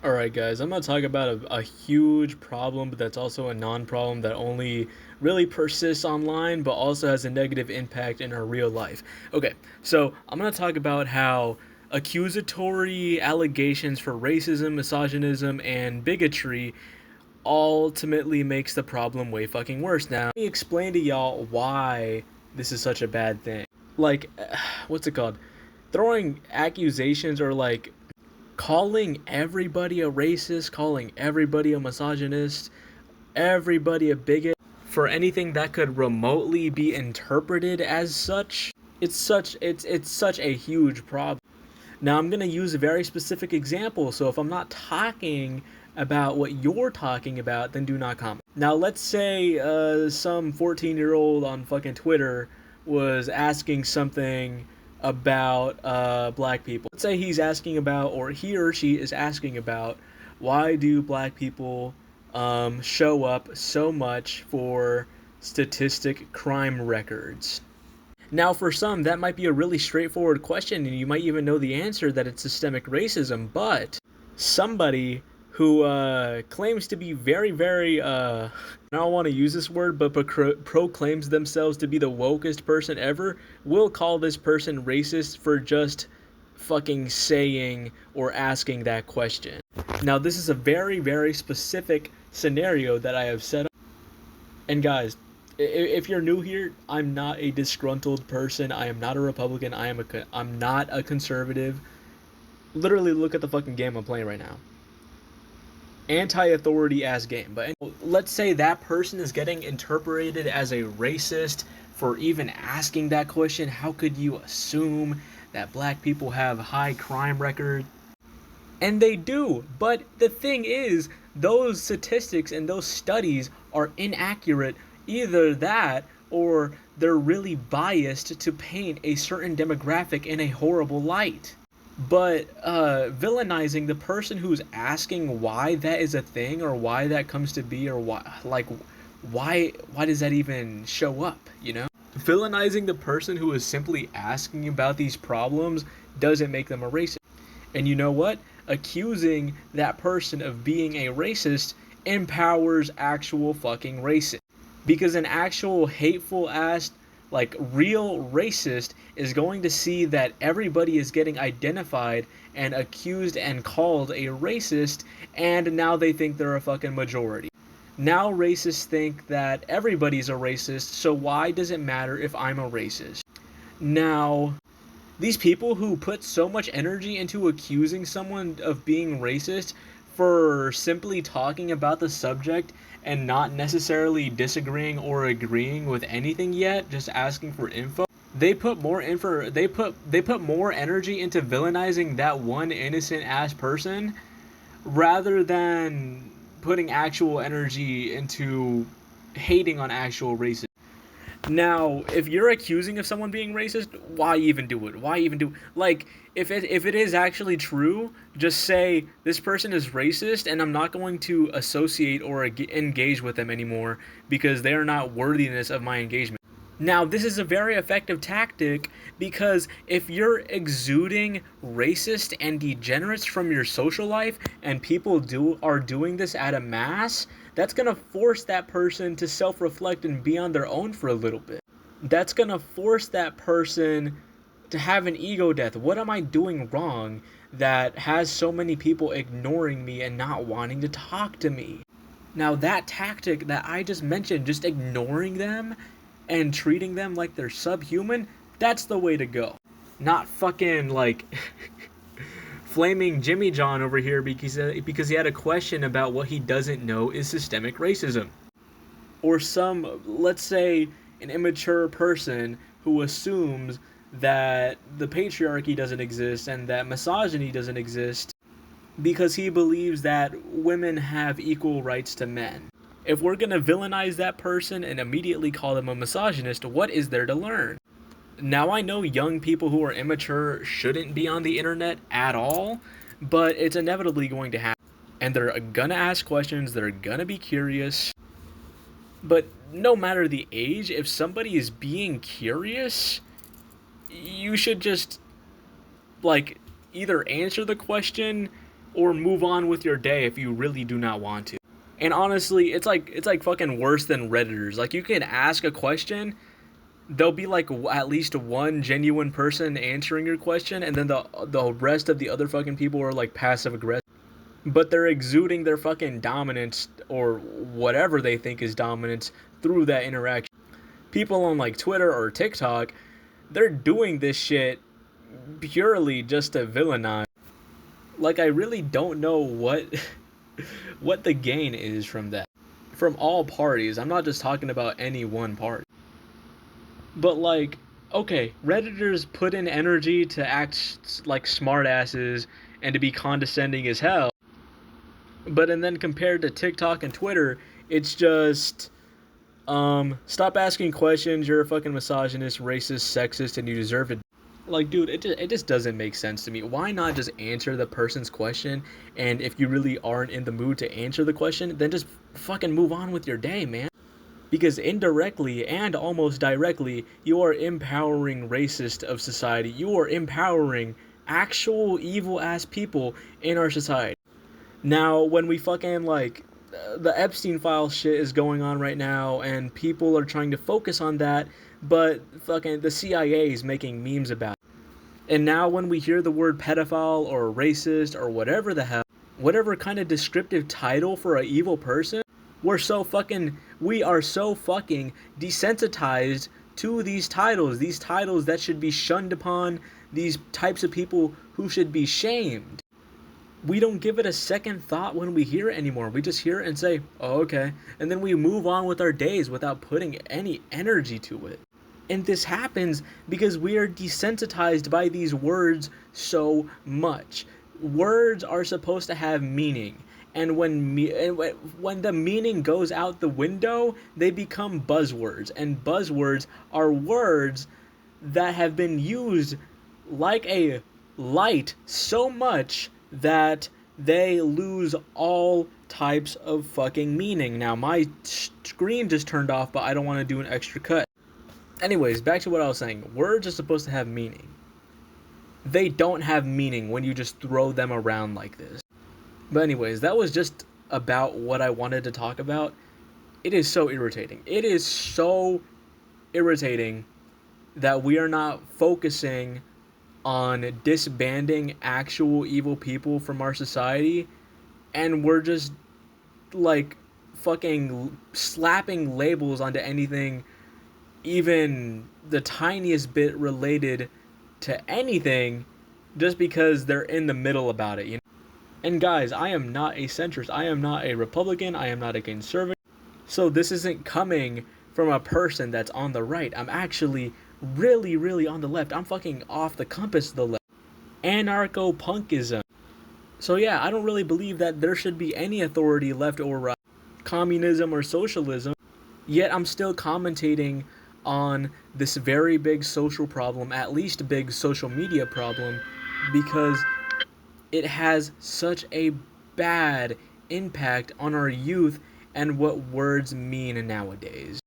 Alright, guys, I'm going to talk about a huge problem, but that's also a non problem that only really persists online, but also has a negative impact in our real life. Okay, so I'm going to talk about how accusatory allegations for racism, misogynism, and bigotry ultimately makes the problem way fucking worse. Now, let me explain to y'all why this is such a bad thing. Like, what's it called? Throwing accusations or like calling everybody a racist, calling everybody a misogynist, everybody a bigot for anything that could remotely be interpreted as such. It's such a huge problem. Now I'm going to use a very specific example, so if I'm not talking about what you're talking about, then do not comment. Now let's say some 14-year-old on fucking Twitter was asking something about black people. Let's say he's asking about, or he or she is asking about, why do black people show up so much for statistic crime records? Now, for some, that might be a really straightforward question, and you might even know the answer that it's systemic racism, but somebody who claims to be I don't want to use this word, but proclaims themselves to be the wokest person ever, will call this person racist for just fucking saying or asking that question. Now, this is a very, very specific scenario that I have set up. And guys, if you're new here, I'm not a disgruntled person. I am not a Republican. I'm not a conservative. Literally, look at the fucking game I'm playing right now. Anti-authority ass game. But let's say that person is getting interpreted as a racist for even asking that question. How could you assume that black people have high crime record? And they do. But the thing is, those statistics and those studies are inaccurate. Either that or they're really biased to paint a certain demographic in a horrible light. But villainizing the person who's asking why that is a thing or why that comes to be or why does that even show up, you know? Villainizing the person who is simply asking about these problems doesn't make them a racist. And you know what? Accusing that person of being a racist empowers actual fucking racists. Because an actual hateful ass, like real racist, is going to see that everybody is getting identified and accused and called a racist, and now they think they're a fucking majority. Now racists think that everybody's a racist, so why does it matter if I'm a racist? Now, these people who put so much energy into accusing someone of being racist for simply talking about the subject and not necessarily disagreeing or agreeing with anything yet, just asking for info. They put more energy into villainizing that one innocent ass person rather than putting actual energy into hating on actual racists. Now, if you're accusing of someone being racist, why even do it? Why even do like if it is actually true, just say this person is racist and I'm not going to associate or engage with them anymore because they are not worthiness of my engagement. Now, this is a very effective tactic because if you're exuding racist and degenerates from your social life and people are doing this at a mass, that's going to force that person to self-reflect and be on their own for a little bit. That's going to force that person to have an ego death. What am I doing wrong that has so many people ignoring me and not wanting to talk to me? Now, that tactic that I just mentioned, just ignoring them and treating them like they're subhuman, that's the way to go. Not fucking like flaming Jimmy John over here because he had a question about what he doesn't know is systemic racism. Or let's say, an immature person who assumes that the patriarchy doesn't exist and that misogyny doesn't exist because he believes that women have equal rights to men. If we're going to villainize that person and immediately call them a misogynist, what is there to learn? Now, I know young people who are immature shouldn't be on the internet at all, but it's inevitably going to happen. And they're gonna ask questions, they're gonna be curious. But no matter the age, if somebody is being curious, you should just, like, either answer the question or move on with your day if you really do not want to. And honestly, it's like fucking worse than Redditors. Like you can ask a question, there'll be like at least one genuine person answering your question, and then the rest of the other fucking people are like passive aggressive. But they're exuding their fucking dominance or whatever they think is dominance through that interaction. People on like Twitter or TikTok, they're doing this shit purely just to villainize. Like I really don't know what what the gain is from that. From all parties. I'm not just talking about any one party. But like, okay, Redditors put in energy to act like smartasses and to be condescending as hell. But and then compared to TikTok and Twitter, it's just stop asking questions. You're a fucking misogynist, racist, sexist, and you deserve it. Like, dude, it just doesn't make sense to me. Why not just answer the person's question? And if you really aren't in the mood to answer the question, then just fucking move on with your day, man. Because indirectly and almost directly, you are empowering racist of society. You are empowering actual evil ass people in our society. Now, when we fucking like the Epstein file shit is going on right now, and people are trying to focus on that, but fucking the CIA is making memes about it. And now, when we hear the word pedophile or racist or whatever the hell, whatever kind of descriptive title for an evil person, we are so fucking desensitized to these titles that should be shunned upon, these types of people who should be shamed. We don't give it a second thought when we hear it anymore. We just hear it and say, oh, okay. And then we move on with our days without putting any energy to it. And this happens because we are desensitized by these words so much. Words are supposed to have meaning. And when the meaning goes out the window, they become buzzwords. And buzzwords are words that have been used like a light so much that they lose all types of fucking meaning. Now, my screen just turned off, but I don't want to do an extra cut. Anyways, back to what I was saying. Words are supposed to have meaning. They don't have meaning when you just throw them around like this. But anyways, that was just about what I wanted to talk about. It is so irritating. It is so irritating that we are not focusing on disbanding actual evil people from our society, and we're just like fucking slapping labels onto anything even the tiniest bit related to anything just because they're in the middle about it, you know? And guys, I am not a centrist. I am not a Republican. I am not a conservative. So this isn't coming from a person that's on the right. I'm actually really, really on the left. I'm fucking off the compass of the left. Anarcho-punkism. So yeah, I don't really believe that there should be any authority left or right. Communism or socialism. Yet I'm still commentating on this very big social problem, at least a big social media problem, because it has such a bad impact on our youth and what words mean nowadays.